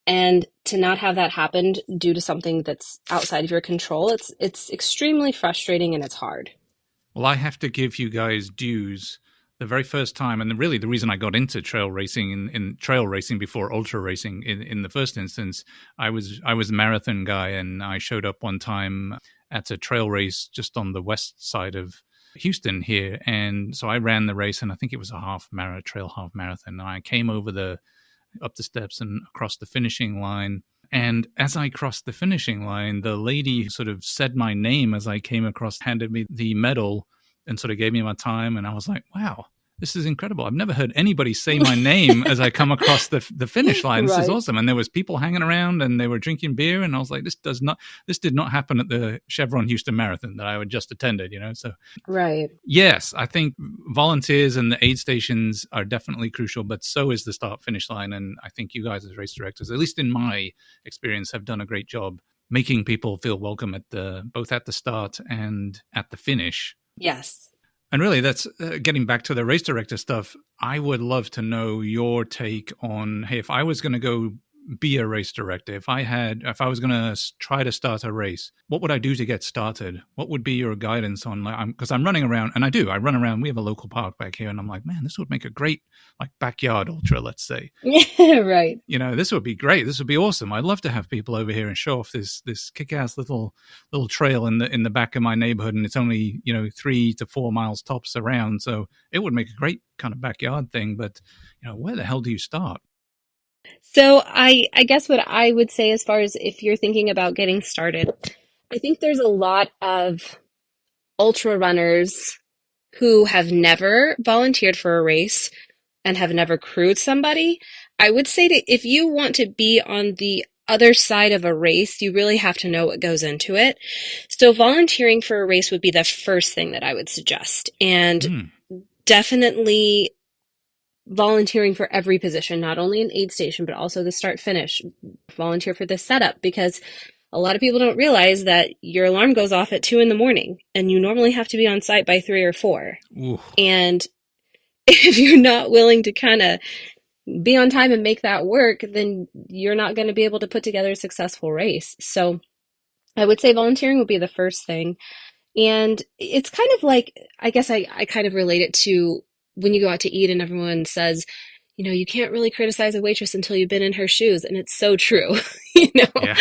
B: And to not have that happen due to something that's outside of your control, it's extremely frustrating, and it's hard.
A: well, I have to give you guys dues. The very first time, and really the reason I got into trail racing in trail racing before ultra racing in the first instance, I was a marathon guy, and I showed up one time at a trail race just on the west side of Houston here, and so I ran the race, and I think it was a trail half marathon. And I came over the up the steps and across the finishing line. And as I crossed the finishing line, the lady sort of said my name as I came across, handed me the medal, and sort of gave me my time. And I was like, wow, this is incredible. I've never heard anybody say my name as I come across the finish line. This is
B: Right.
A: awesome. And there was people hanging around, and they were drinking beer. And I was like, this did not happen at the Chevron Houston Marathon that I had just attended, So
B: Right.
A: yes, I think volunteers and the aid stations are definitely crucial, but so is the start finish line. And I think you guys as race directors, at least in my experience, have done a great job making people feel welcome both at the start and at the finish.
B: Yes.
A: And really, that's getting back to the race director stuff. I would love to know your take on, hey, if I was going to go be a race director, if I was going to try to start a race, what would I do to get started? What would be your guidance on, like, because I'm running around, and I run around. We have a local park back here, and I'm like, man, this would make a great like backyard ultra, let's say.
B: Yeah, right.
A: This would be great. This would be awesome. I'd love to have people over here and show off this kick-ass little trail in the back of my neighborhood, and it's only 3 to 4 miles tops around. So it would make a great kind of backyard thing. But where the hell do you start?
B: So I guess what I would say, as far as if you're thinking about getting started, I think there's a lot of ultra runners who have never volunteered for a race and have never crewed somebody. I would say that if you want to be on the other side of a race, you really have to know what goes into it. So volunteering for a race would be the first thing that I would suggest. And
A: Hmm.
B: definitely volunteering for every position, not only an aid station, but also the start finish. Volunteer for the setup, because a lot of people don't realize that your alarm goes off at 2 in the morning, and you normally have to be on site by 3 or 4.
A: Ooh.
B: And if you're not willing to kind of be on time and make that work, then you're not going to be able to put together a successful race. So I would say volunteering would be the first thing. And it's kind of like, I guess I kind of relate it to when you go out to eat and everyone says, you can't really criticize a waitress until you've been in her shoes. And it's so true. you know,
A: Yeah.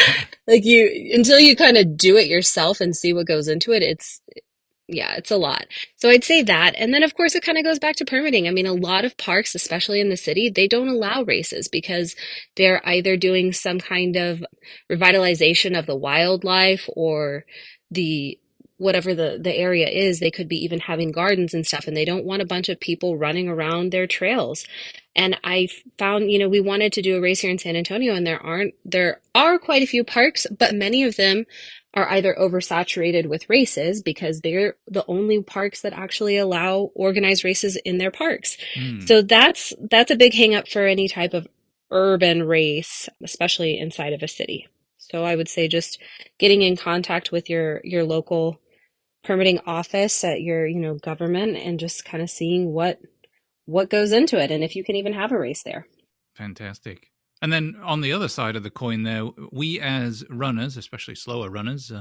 B: like until you kind of do it yourself and see what goes into it, yeah, it's a lot. So I'd say that. And then, of course, it kind of goes back to permitting. I mean, a lot of parks, especially in the city, they don't allow races because they're either doing some kind of revitalization of the wildlife or the whatever the area is. They could be even having gardens and stuff, and they don't want a bunch of people running around their trails. And I found, we wanted to do a race here in San Antonio, and there are quite a few parks, but many of them are either oversaturated with races because they're the only parks that actually allow organized races in their parks.
A: Mm,
B: So that's a big hang up for any type of urban race, especially inside of a city. So I would say just getting in contact with your local permitting office at your, government and just kind of seeing what goes into it and if you can even have a race there.
A: fantastic. And then on the other side of the coin, there, we as runners, especially slower runners,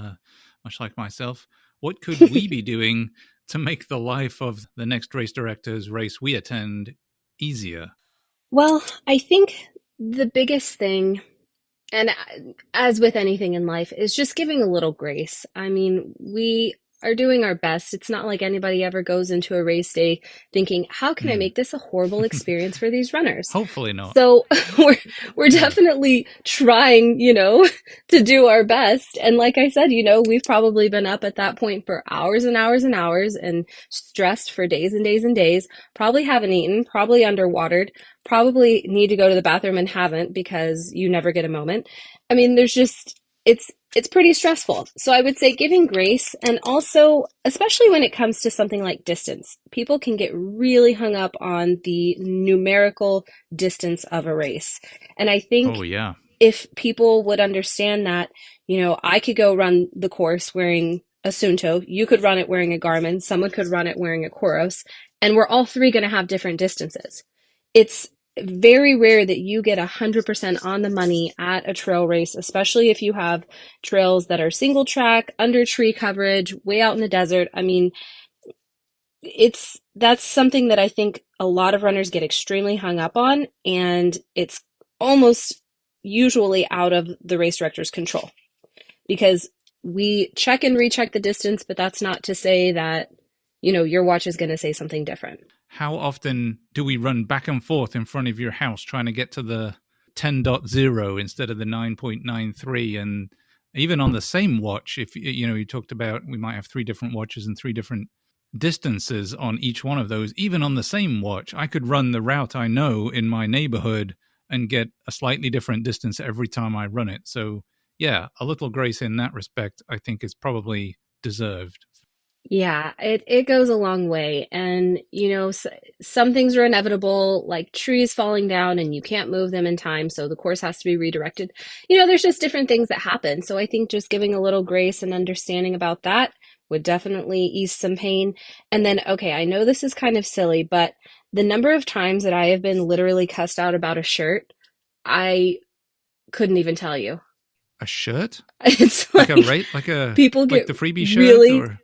A: much like myself, what could we be doing to make the life of the next race director's race we attend easier?
B: Well, I think the biggest thing, and as with anything in life, is just giving a little grace. I mean, we are doing our best. It's not like anybody ever goes into a race day thinking, how can I
A: Mm.
B: make this a horrible experience for these runners?
A: Hopefully not.
B: So we're
A: Yeah.
B: definitely trying, to do our best. And like I said, we've probably been up at that point for hours and hours and hours and stressed for days and days and days, probably haven't eaten, probably underwatered, probably need to go to the bathroom and haven't because you never get a moment. I mean, it's pretty stressful. So I would say giving grace, and also, especially when it comes to something like distance, people can get really hung up on the numerical distance of a race. And I
A: Oh,
B: think
A: yeah.
B: if people would understand that, I could go run the course wearing a Sunto, you could run it wearing a Garmin, someone could run it wearing a Koros, and we're all three going to have different distances. It's very rare that you get 100% on the money at a trail race, especially if you have trails that are single track, under tree coverage, way out in the desert. I mean, that's something that I think a lot of runners get extremely hung up on, and it's almost usually out of the race director's control because we check and recheck the distance, but that's not to say that, your watch is going to say something different.
A: How often do we run back and forth in front of your house trying to get to the 10.0 instead of the 9.93? And even on the same watch, if you talked about we might have three different watches and three different distances on each one of those, even on the same watch, I could run the route I know in my neighborhood and get a slightly different distance every time I run it. So yeah, a little grace in that respect, I think, is probably deserved.
B: Yeah, it goes a long way. And, some things are inevitable, like trees falling down and you can't move them in time, so the course has to be redirected. There's just different things that happen. So I think just giving a little grace and understanding about that would definitely ease some pain. And then, okay, I know this is kind of silly, but the number of times that I have been literally cussed out about a shirt, I couldn't even tell you.
A: A shirt?
B: It's
A: Like a
B: like
A: rate,
B: people
A: like
B: get
A: the freebie shirt,
B: really,
A: or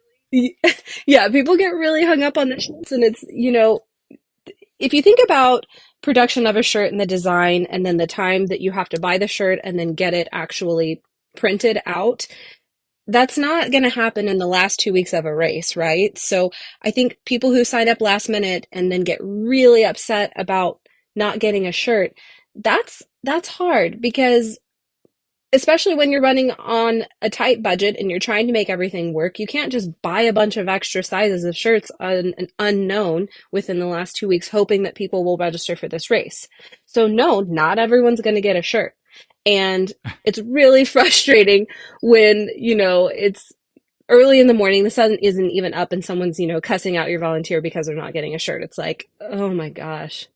B: yeah, people get really hung up on the shirts. And it's, if you think about production of a shirt and the design, and then the time that you have to buy the shirt and then get it actually printed out, that's not going to happen in the last 2 weeks of a race, right? So I think people who sign up last minute and then get really upset about not getting a shirt, that's hard because especially when you're running on a tight budget and you're trying to make everything work, you can't just buy a bunch of extra sizes of shirts on an unknown within the last 2 weeks, hoping that people will register for this race. So no, not everyone's going to get a shirt. And it's really frustrating when, it's early in the morning, the sun isn't even up and someone's, cussing out your volunteer because they're not getting a shirt. It's like, oh my gosh,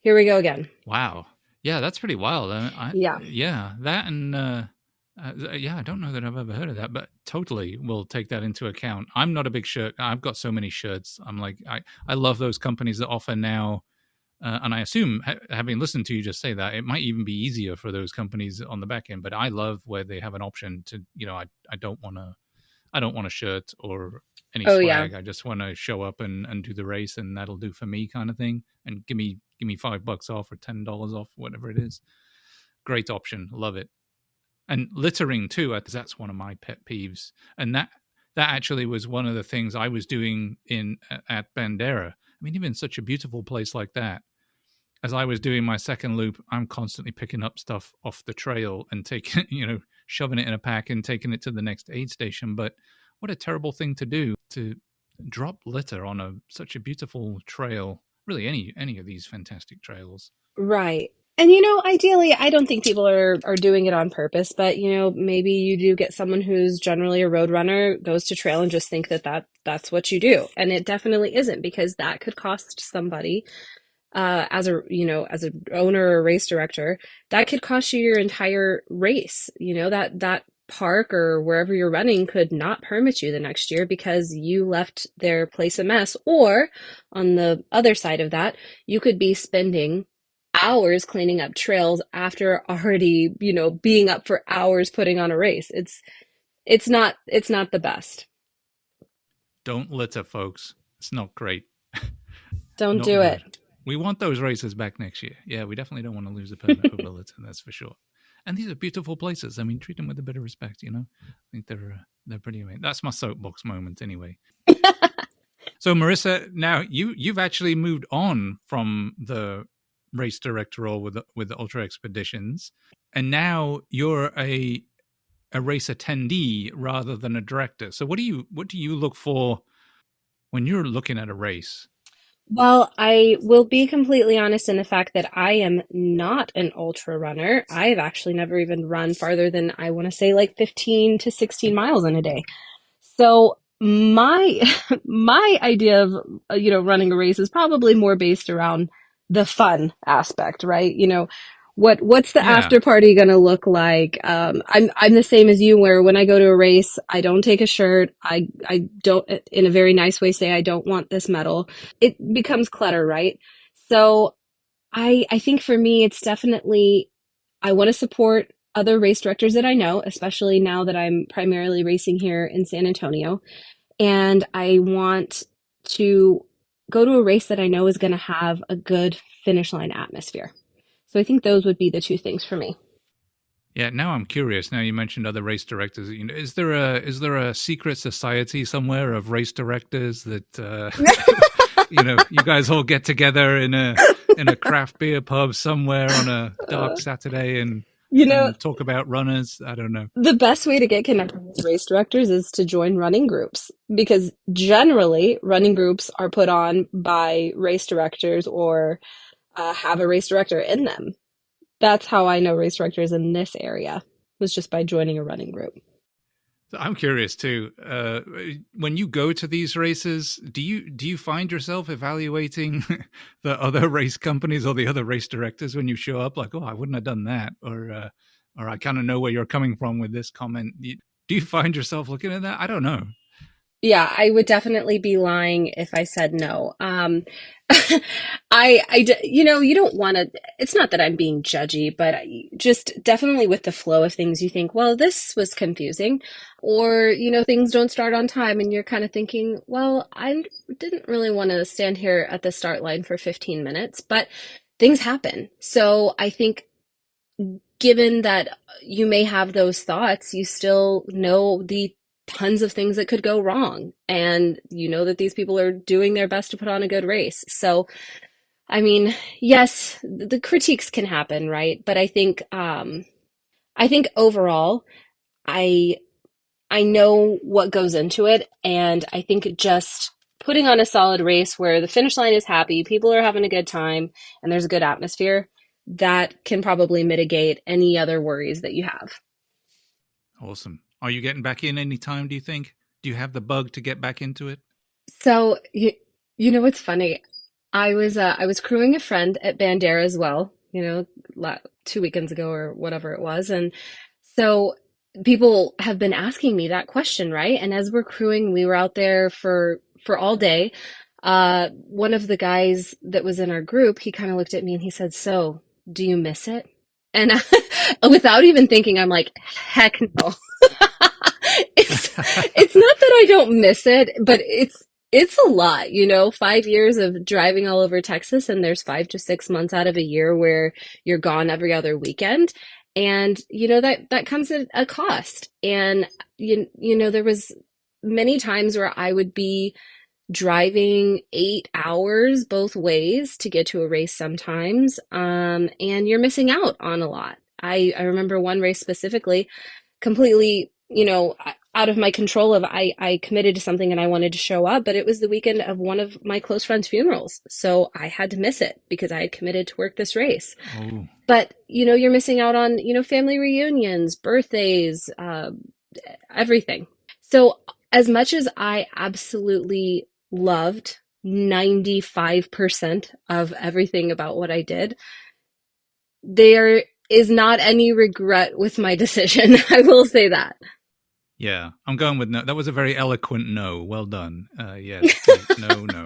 B: here we go again.
A: wow. Yeah, that's pretty wild.
B: Yeah.
A: Yeah, that and yeah, I don't know that I've ever heard of that, but totally will take that into account. I'm not a big shirt. I've got so many shirts. I'm like, I love those companies that offer now And I assume, having listened to you just say that, it might even be easier for those companies on the back end. But I love where they have an option to, I don't want to, I don't want a shirt or any
B: Oh yeah.
A: swag. I just want to show up and do the race, and that'll do for me, kind of thing. And give me $5 off or $10 off, whatever it is. Great option, love it. And littering too, that's one of my pet peeves. And that actually was one of the things I was doing in at Bandera. I mean, even such a beautiful place like that, as I was doing my second loop, I'm constantly picking up stuff off the trail and taking, shoving it in a pack and taking it to the next aid station. But what a terrible thing to do, to drop litter on such a beautiful trail. Really, any of these fantastic trails.
B: Right. And ideally, I don't think people are doing it on purpose, but maybe you do get someone who's generally a road runner, goes to trail and just think that's what you do. And it definitely isn't, because that could cost somebody, as a owner or race director, that could cost you your entire race. That park or wherever you're running could not permit you the next year because you left their place a mess. Or on the other side of that, you could be spending hours cleaning up trails after already, being up for hours putting on a race. It's not the best.
A: Don't litter, folks. It's not great.
B: Don't
A: Not
B: do it.
A: good. We want those races back next year. Yeah, we definitely don't want to lose a permit over litter, that's for sure. And these are beautiful places. I mean, treat them with a bit of respect. I think they're pretty amazing. That's my soapbox moment, anyway. So, Marisa, now you've actually moved on from the race director role with the Ultra Expeditions, and now you're a race attendee rather than a director. So, what do you look for when you're looking at a race?
B: Well, I will be completely honest in the fact that I am not an ultra runner. I've actually never even run farther than, I want to say, like 15 to 16 miles in a day. So my my idea of running a race is probably more based around the fun aspect, right? What's the
A: Yeah,
B: after party going to look like? I'm the same as you, where when I go to a race, I don't take a shirt. I don't, in a very nice way, say I don't want this medal. It becomes clutter, right? So I think for me, it's definitely, I want to support other race directors that I know, especially now that I'm primarily racing here in San Antonio. And I want to go to a race that I know is going to have a good finish line atmosphere. So I think those would be the two things for me.
A: yeah. Now I'm curious. Now you mentioned other race directors. Is there a secret society somewhere of race directors that you guys all get together in a craft beer pub somewhere on a dark Saturday and
B: You know,
A: talk about runners? I don't know.
B: the best way to get connected with race directors is to join running groups, because generally running groups are put on by race directors or have a race director in them. That's how I know race directors in this area, was just by joining a running group.
A: So I'm curious too. When you go to these races, do you find yourself evaluating the other race companies or the other race directors when you show up? Like, oh, I wouldn't have done that, or I kind of know where you're coming from with this comment. Do you find yourself looking at that? I don't know.
B: Yeah, I would definitely be lying if I said no. You don't want to, it's not that I'm being judgy, but just definitely with the flow of things, you think, well, this was confusing, or, things don't start on time and you're kind of thinking, well, I didn't really want to stand here at the start line for 15 minutes, but things happen. So I think, given that you may have those thoughts, you still know the tons of things that could go wrong. And you know that these people are doing their best to put on a good race. So, I mean, yes, the critiques can happen, right? But I think overall, I I know what goes into it, and I think just putting on a solid race where the finish line is happy, people are having a good time, and there's a good atmosphere, that can probably mitigate any other worries that you have.
A: Awesome. Are you getting back in any time? Do you think? Do you have the bug to get back into it?
B: So, you know what's funny? I was crewing a friend at Bandera as well, 2 weekends ago or whatever it was, and so people have been asking me that question, right? And as we're crewing, we were out there for all day. One of the guys that was in our group, he kind of looked at me and he said, "So, do you miss it?" And without even thinking, I'm like, "Heck no." It's not that I don't miss it, but it's a lot, 5 years of driving all over Texas, and there's 5 to 6 months out of a year where you're gone every other weekend. And that comes at a cost. And there was many times where I would be driving 8 hours both ways to get to a race sometimes, and you're missing out on a lot. I remember one race specifically, completely, out of my control of I committed to something and I wanted to show up, but it was the weekend of one of my close friends' funerals. So I had to miss it because I had committed to work this race.
A: Oh,
B: But, you're missing out on, family reunions, birthdays, everything. So as much as I absolutely loved 95% of everything about what I did, there is not any regret with my decision. I will say that.
A: yeah. I'm going with no. That was a very eloquent no. Well done. Yes. No, no.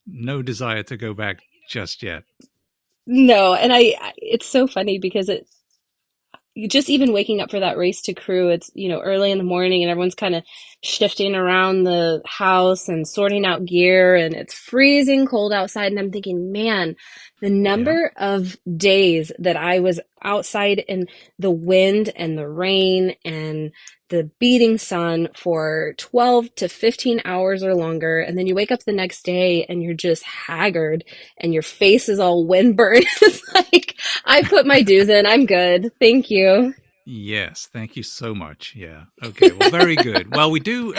A: No desire to go back just yet.
B: No, and it's so funny because you just even waking up for that race to crew, it's, early in the morning and everyone's kind of shifting around the house and sorting out gear and it's freezing cold outside. And I'm thinking, man, the
A: Yeah.
B: number of days that I was outside in the wind and the rain and the beating sun for 12 to 15 hours or longer. And then you wake up the next day and you're just haggard and your face is all windburned. It's like, I put my dues in. I'm good. Thank you.
A: Yes, thank you so much. Yeah. Okay. Well, very good. Well, we do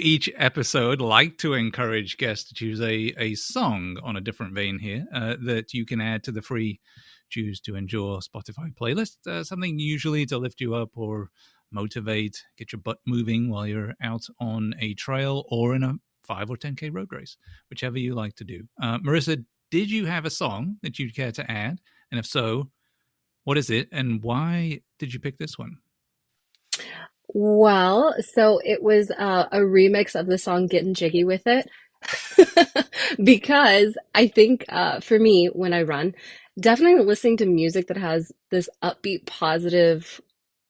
A: each episode like to encourage guests to choose a song on a different vein here that you can add to the free Choose to Endure Spotify playlist. Something usually to lift you up or motivate, get your butt moving while you're out on a trail or in a 5 or 10K road race, whichever you like to do. Marisa, did you have a song that you'd care to add? And if so, what is it, and why did you pick this one?
B: Well, so it was a remix of the song Getting Jiggy with It. Because I think for me, when I run, definitely listening to music that has this upbeat, positive,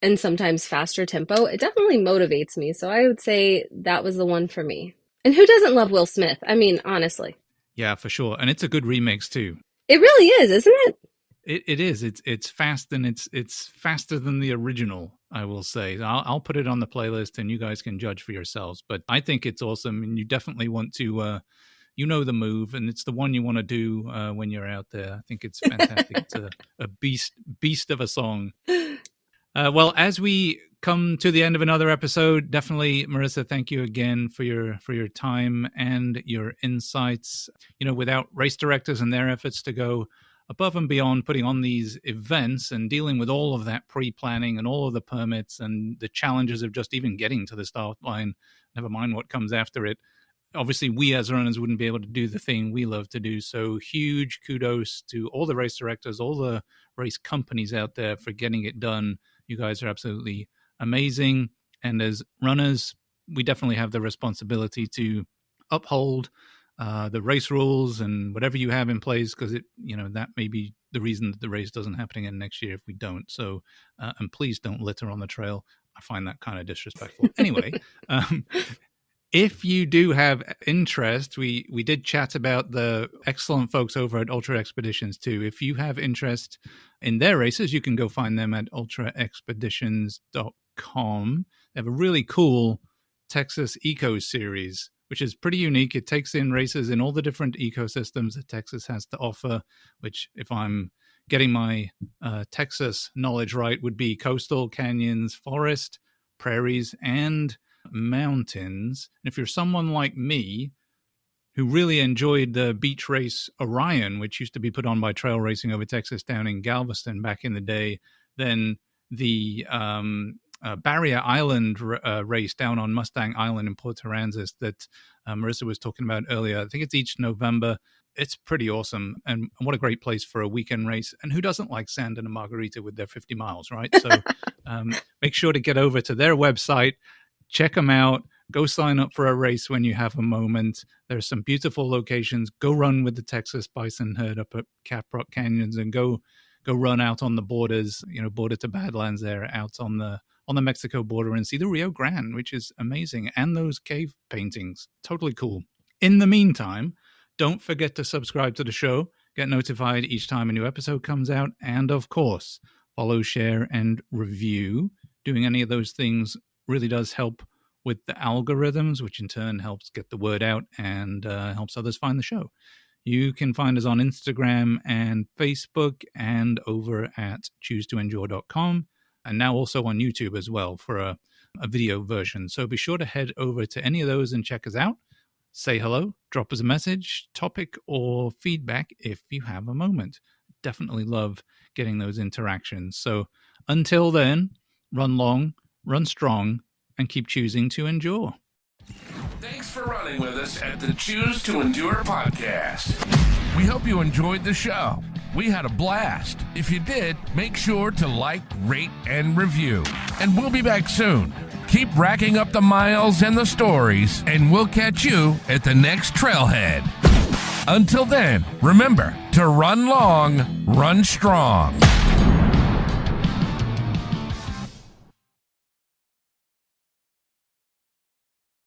B: and sometimes faster tempo, it definitely motivates me. So I would say that was the one for me. And who doesn't love Will Smith? I mean, honestly,
A: Yeah, for sure, and it's a good remix too.
B: it really is, isn't it?
A: It is. It's fast and it's faster than the original. I will say. I'll put it on the playlist, and you guys can judge for yourselves. But I think it's awesome, and you definitely want to. You know the move, and it's the one you want to do when you're out there. I think it's fantastic. It's a beast of a song. Well, as we come to the end of another episode, definitely, Marisa, thank you again for your time and your insights. Without race directors and their efforts to go above and beyond putting on these events and dealing with all of that pre-planning and all of the permits and the challenges of just even getting to the start line, never mind what comes after it. Obviously, we as runners wouldn't be able to do the thing we love to do. So huge kudos to all the race directors, all the race companies out there for getting it done. You guys are absolutely amazing. And as runners, we definitely have the responsibility to uphold the race rules and whatever you have in place, because that may be the reason that the race doesn't happen again next year if we don't. So, and please don't litter on the trail. I find that kind of disrespectful. Anyway, if you do have interest, we did chat about the excellent folks over at Ultra Expeditions too. If you have interest in their races, you can go find them at ultraexpeditions.com. They have a really cool Texas Eco Series, which is pretty unique. It takes in races in all the different ecosystems that Texas has to offer, which, if I'm getting my Texas knowledge right, would be coastal, canyons, forest, prairies, and mountains. And if you're someone like me who really enjoyed the beach race Orion, which used to be put on by Trail Racing over Texas down in Galveston back in the day, then the Barrier Island race down on Mustang Island in Port Aransas that Marisa was talking about earlier. I think it's each November. It's pretty awesome. And what a great place for a weekend race. And who doesn't like sand and a margarita with their 50 miles, right? So make sure to get over to their website, check them out. Go sign up for a race when you have a moment. There's some beautiful locations. Go run with the Texas bison herd up at Caprock Canyons, and go run out on the borders, border to Badlands there, out on the Mexico border, and see the Rio Grande, which is amazing, and those cave paintings. Totally cool. In the meantime, don't forget to subscribe to the show, get notified each time a new episode comes out, and of course, follow, share, and review. Doing any of those things really does help with the algorithms, which in turn helps get the word out and helps others find the show. You can find us on Instagram and Facebook and over at choosetoendure.com, and now also on YouTube as well for a video version. So be sure to head over to any of those and check us out. Say hello, drop us a message, topic, or feedback if you have a moment. Definitely love getting those interactions. So until then, run long, run strong, and keep choosing to endure.
C: Thanks for running with us at the Choose to Endure podcast. We hope you enjoyed the show. We had a blast. If you did, make sure to like, rate, and review. And we'll be back soon. Keep racking up the miles and the stories, and we'll catch you at the next trailhead. Until then, remember to run long, run strong.